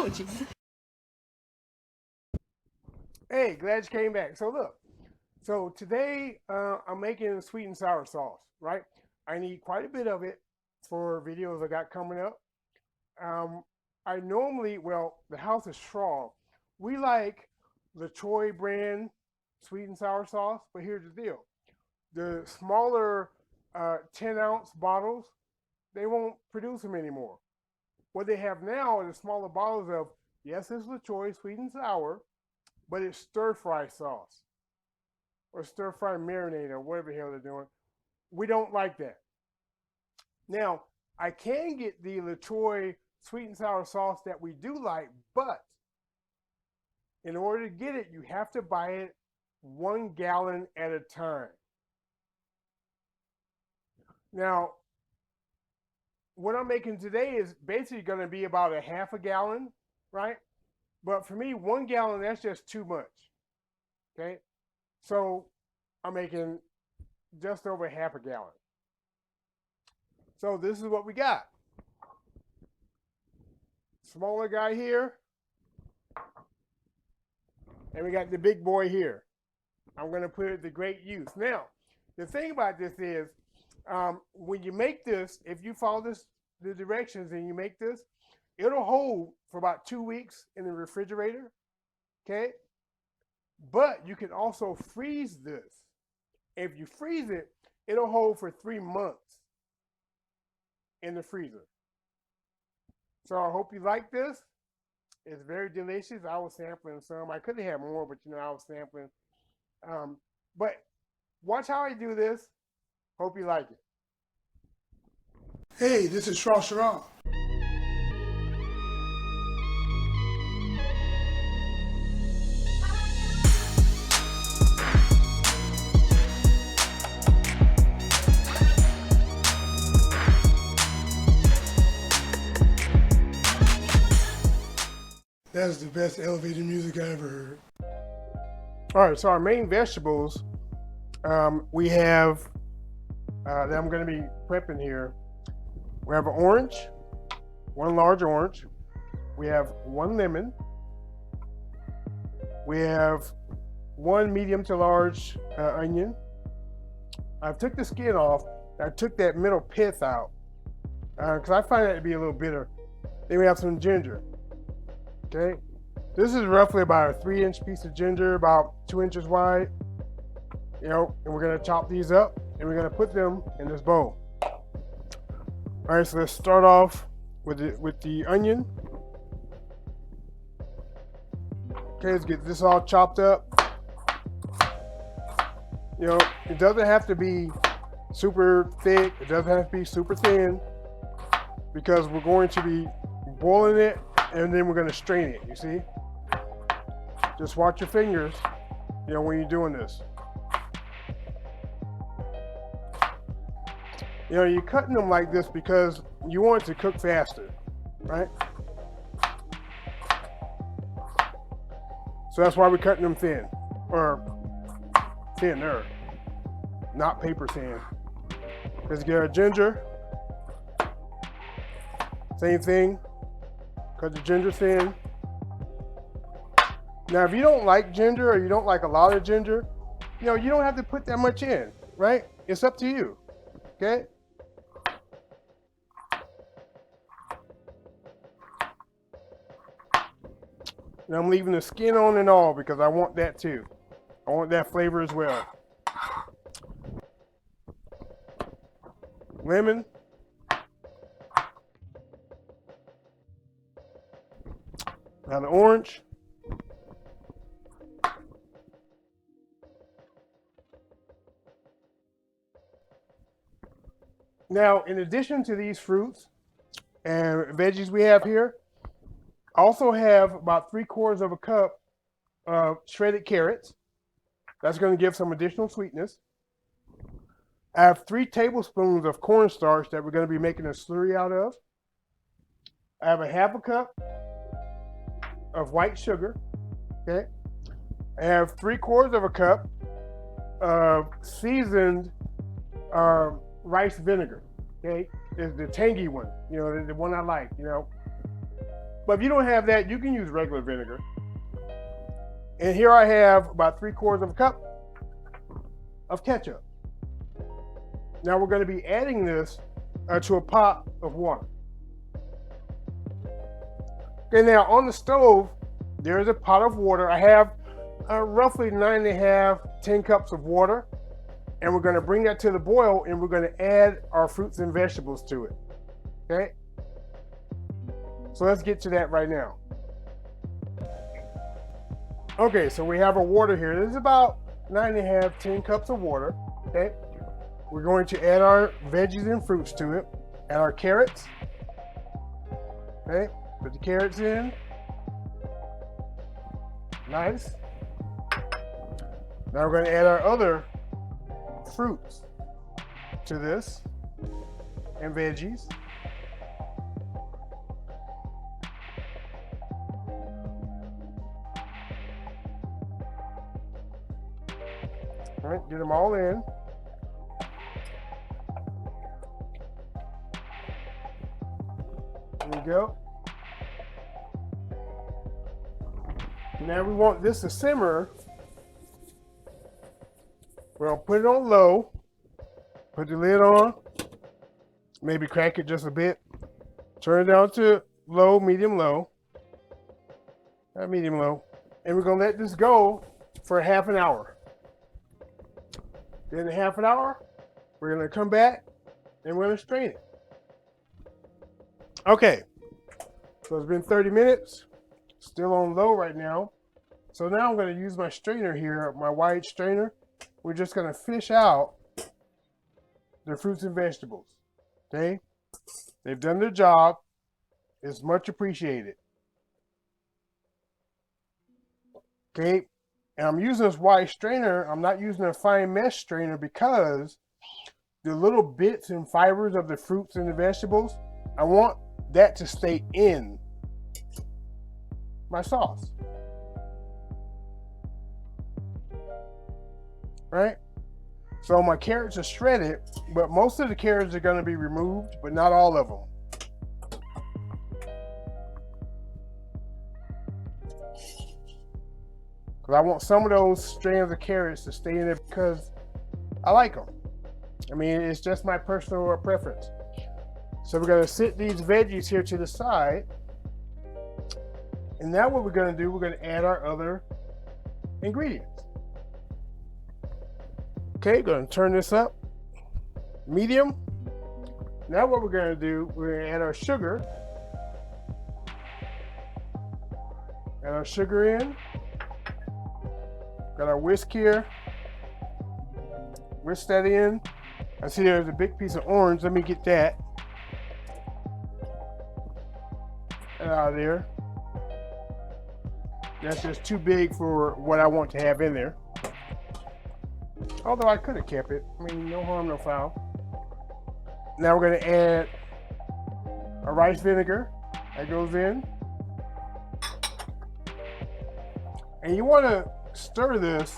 with you. Hey, glad you came back. So look, so today I'm making sweet and sour sauce, right? I need quite a bit of it for videos I got coming up. Um, I normally, well, the house is strong. We like the Troy brand sweet and sour sauce, but here's the deal: the smaller 10-ounce bottles, they won't produce them anymore. What they have now are the smaller bottles of, yes, it's LaCroix sweet and sour, but it's stir fry sauce or stir fry marinade or whatever the hell they're doing. We don't like that. Now, I can get the LaCroix sweet and sour sauce that we do like, but in order to get it, you have to buy it 1 gallon at a time. Now, what I'm making today is basically going to be about a half a gallon, right? But for me, 1 gallon, that's just too much. Okay. So I'm making just over half a gallon. So this is what we got. Smaller guy here. And we got the big boy here. I'm going to put it to great use. Now, the thing about this is, when you make this, if you follow the directions and you make this, it'll hold for about 2 weeks in the refrigerator. Okay. But you can also freeze this. If you freeze it, it'll hold for 3 months in the freezer. So I hope you like this. It's very delicious. I was sampling some. I could have had more, but I was sampling. But watch how I do this. Hope you like it. Hey, this is Shrashira. That's the best elevator music I ever heard. All right, so our main vegetables, we have that I'm going to be prepping here. We have an orange, 1 large orange. We have 1 lemon. We have 1 medium to large onion. I took the skin off. I took that middle pith out because I find that to be a little bitter. Then we have some ginger. Okay, this is roughly about a 3-inch piece of ginger, about 2 inches wide. And we're gonna chop these up and we're gonna put them in this bowl. All right, so let's start off with the onion. Okay, let's get this all chopped up. It doesn't have to be super thick. It doesn't have to be super thin because we're going to be boiling it and then we're going to strain it, you see? Just watch your fingers, when you're doing this. You're cutting them like this because you want it to cook faster, right? So that's why we're cutting them thin, or thinner, not paper thin. Let's get our ginger. Same thing. Cut the ginger thin. Now, if you don't like ginger or you don't like a lot of ginger, you don't have to put that much in, right? It's up to you, okay? And I'm leaving the skin on and all because I want that too. I want that flavor as well. Lemon. Now the orange. Now, in addition to these fruits and veggies we have here, I also have about 3/4 of a cup of shredded carrots. That's going to give some additional sweetness. I have 3 tablespoons of cornstarch that we're going to be making a slurry out of. I have a half a cup of white sugar. Okay. I have 3/4 of a cup of seasoned rice vinegar. Okay, is the tangy one. The one I like. But if you don't have that, you can use regular vinegar. And here I have about 3/4 of a cup of ketchup. Now we're going to be adding this to a pot of water. Okay, now on the stove, there's a pot of water. I have roughly 9.5, 10 cups of water. And we're going to bring that to the boil, and we're going to add our fruits and vegetables to it. Okay? So let's get to that right now. Okay, so we have our water here. This is about 9.5, 10 cups of water. Okay? We're going to add our veggies and fruits to it. Add our carrots. Okay? Put the carrots in. Nice. Now we're going to add our other fruits to this and veggies. All right, get them all in. There you go. Now we want this to simmer. We're gonna put it on low, put the lid on, maybe crack it just a bit, turn it down to low, medium low, medium low, and we're gonna let this go for half an hour. Then in half an hour, we're gonna come back and we're gonna strain it. Okay, so it's been 30 minutes, still on low right now. So now I'm gonna use my strainer here, my wide strainer. We're just gonna fish out the fruits and vegetables, okay? They've done their job. It's much appreciated. Okay, and I'm using this wide strainer. I'm not using a fine mesh strainer because the little bits and fibers of the fruits and the vegetables, I want that to stay in my sauce. Right? So my carrots are shredded, but most of the carrots are going to be removed, but not all of them. Because I want some of those strands of carrots to stay in there because I like them. I mean, it's just my personal preference. So we're going to sit these veggies here to the side. And now what we're going to do, we're going to add our other ingredients. Okay, going to turn this up, medium. Now what we're going to do, we're going to add our sugar. Add our sugar in. Got our whisk here. Whisk that in. I see there's a big piece of orange. Let me get that out of there. That's just too big for what I want to have in there. Although I could have kept it. I mean, no harm, no foul. Now we're going to add our rice vinegar. That goes in. And you want to stir this,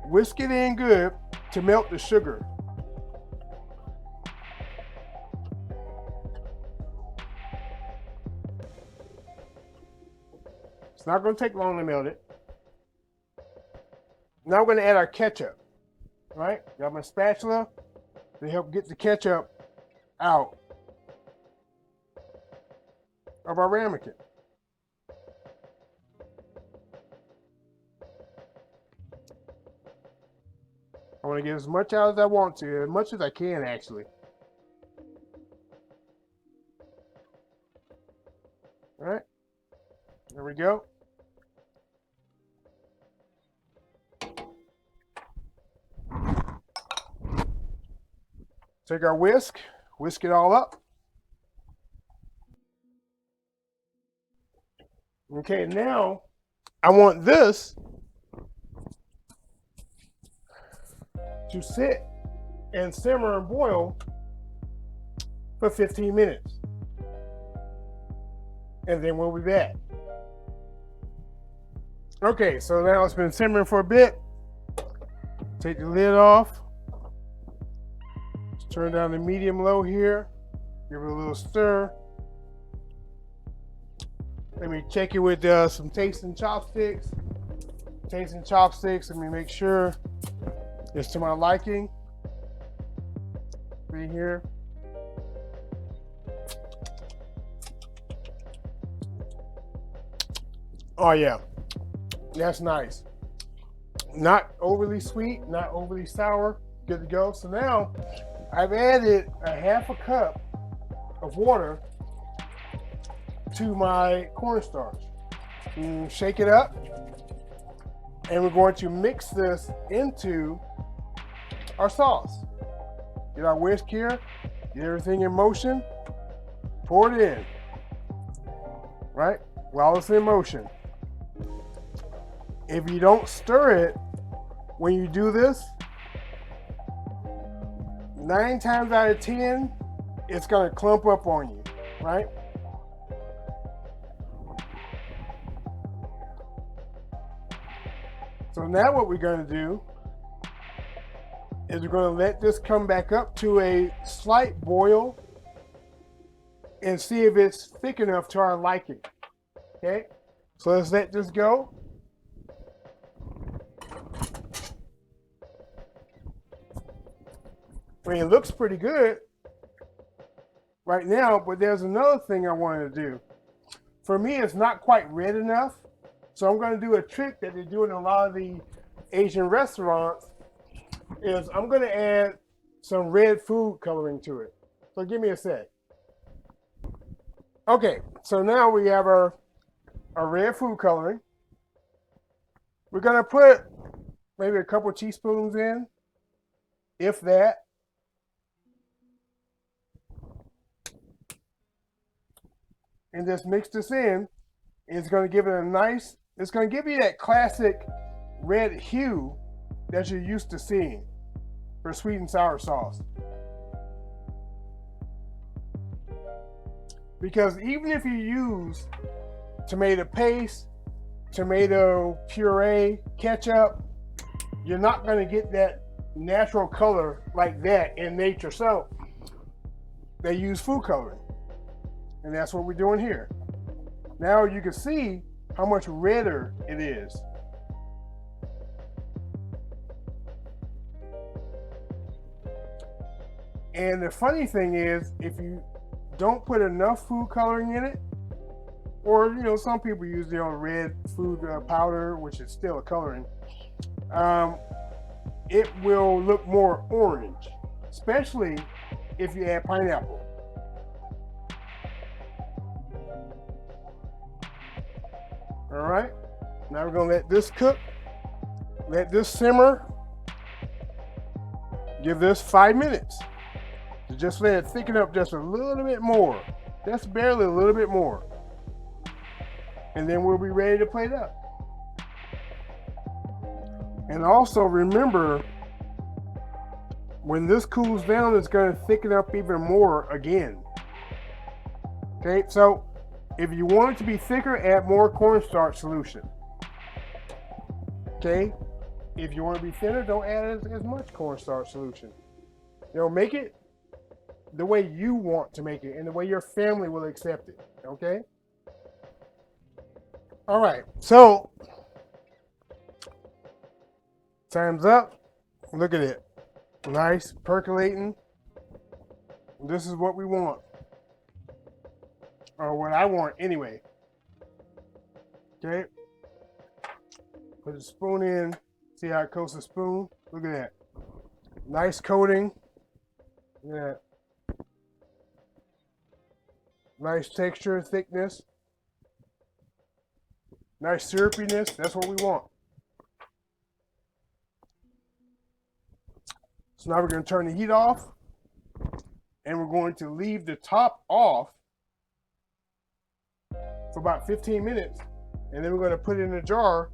whisk it in good to melt the sugar. It's not going to take long to melt it. Now we're going to add our ketchup. All right, got my spatula to help get the ketchup out of our ramekin. I want to get as much out as I want to, as much as I can actually. All right, there we go. Take our whisk it all up. Okay, now I want this to sit and simmer and boil for 15 minutes. And then we'll be back. Okay, so now it's been simmering for a bit. Take the lid off. Turn down to medium low here. Give it a little stir. Let me check it with some tasting chopsticks. Let me make sure it's to my liking. Right here. Oh yeah, that's nice. Not overly sweet, not overly sour. Good to go. So now I've added a half a cup of water to my cornstarch. Shake it up, and we're going to mix this into our sauce. Get our whisk here, get everything in motion, pour it in, right? While it's in motion. If you don't stir it when you do this, 9 times out of 10, it's gonna clump up on you, right? So now what we're gonna do is we're gonna let this come back up to a slight boil and see if it's thick enough to our liking, okay? So let's let this go. I mean, it looks pretty good right now, but there's another thing I wanted to do. For me, it's not quite red enough, so I'm going to do a trick that they do in a lot of the Asian restaurants. Is I'm going to add some red food coloring to it. So give me a sec. Okay, so now we have our red food coloring. We're going to put maybe a couple teaspoons in, if that. And just mix this in. It's going to give it a nice, it's going to give you that classic red hue that you're used to seeing for sweet and sour sauce. Because even if you use tomato paste, tomato puree, ketchup, you're not going to get that natural color like that in nature. So they use food coloring. And that's what we're doing here. Now you can see how much redder it is. And the funny thing is, if you don't put enough food coloring in it, or some people use red food powder, which is still a coloring, it will look more orange, especially if you add pineapple. All right, now we're gonna let this cook, let this simmer, give this 5 minutes. So just let it thicken up just a little bit more, just barely a little bit more. And then we'll be ready to plate up. And also remember, when this cools down, it's gonna thicken up even more again. Okay, so if you want it to be thicker, add more cornstarch solution. Okay? If you want to be thinner, don't add as much cornstarch solution. Make it the way you want to make it and the way your family will accept it. Okay? All right. So, time's up. Look at it. Nice, percolating. This is what we want. Or what I want anyway. Okay. Put a spoon in. See how it coats the spoon? Look at that. Nice coating. Yeah. Nice texture, thickness. Nice syrupiness. That's what we want. So now we're going to turn the heat off. And we're going to leave the top off for about 15 minutes, and then we're going to put it in a jar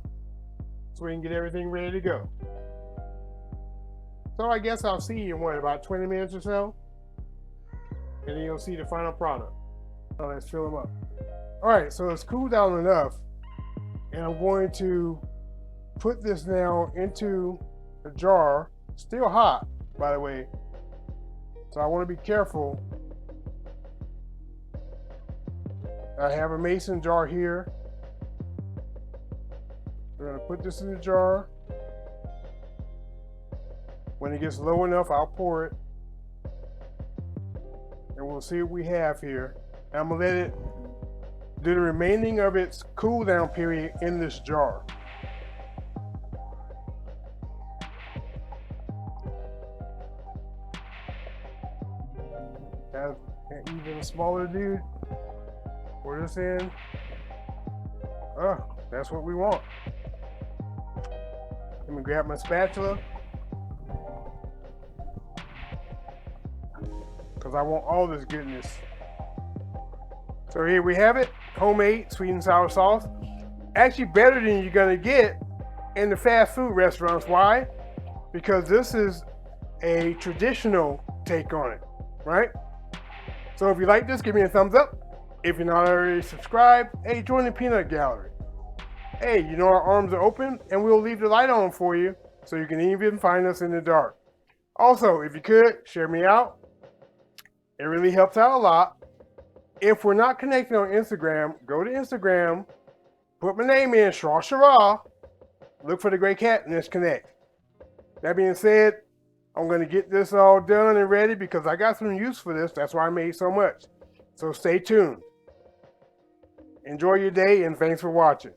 so we can get everything ready to go. So I guess I'll see you in about 20 minutes or so, and then you'll see the final product. So let's fill them up. All right, so it's cooled down enough, and I'm going to put this now into a jar, still hot, by the way. So I want to be careful I have a mason jar here. We're gonna put this in the jar. When it gets low enough, I'll pour it. And we'll see what we have here. And I'm gonna let it do the remaining of its cool down period in this jar. Have an even smaller dude. Pour this in. Oh, that's what we want. Let me grab my spatula. Because I want all this goodness. So here we have it. Homemade sweet and sour sauce. Actually better than you're going to get in the fast food restaurants. Why? Because this is a traditional take on it, right? So if you like this, give me a thumbs up. If you're not already subscribed, hey, join the peanut gallery. Hey, you know our arms are open and we'll leave the light on for you so you can even find us in the dark. Also, if you could, share me out. It really helps out a lot. If we're not connected on Instagram, go to Instagram, put my name in, Shrashira, look for the gray cat, and let's connect. That being said, I'm going to get this all done and ready because I got some use for this. That's why I made so much. So stay tuned. Enjoy your day, and thanks for watching.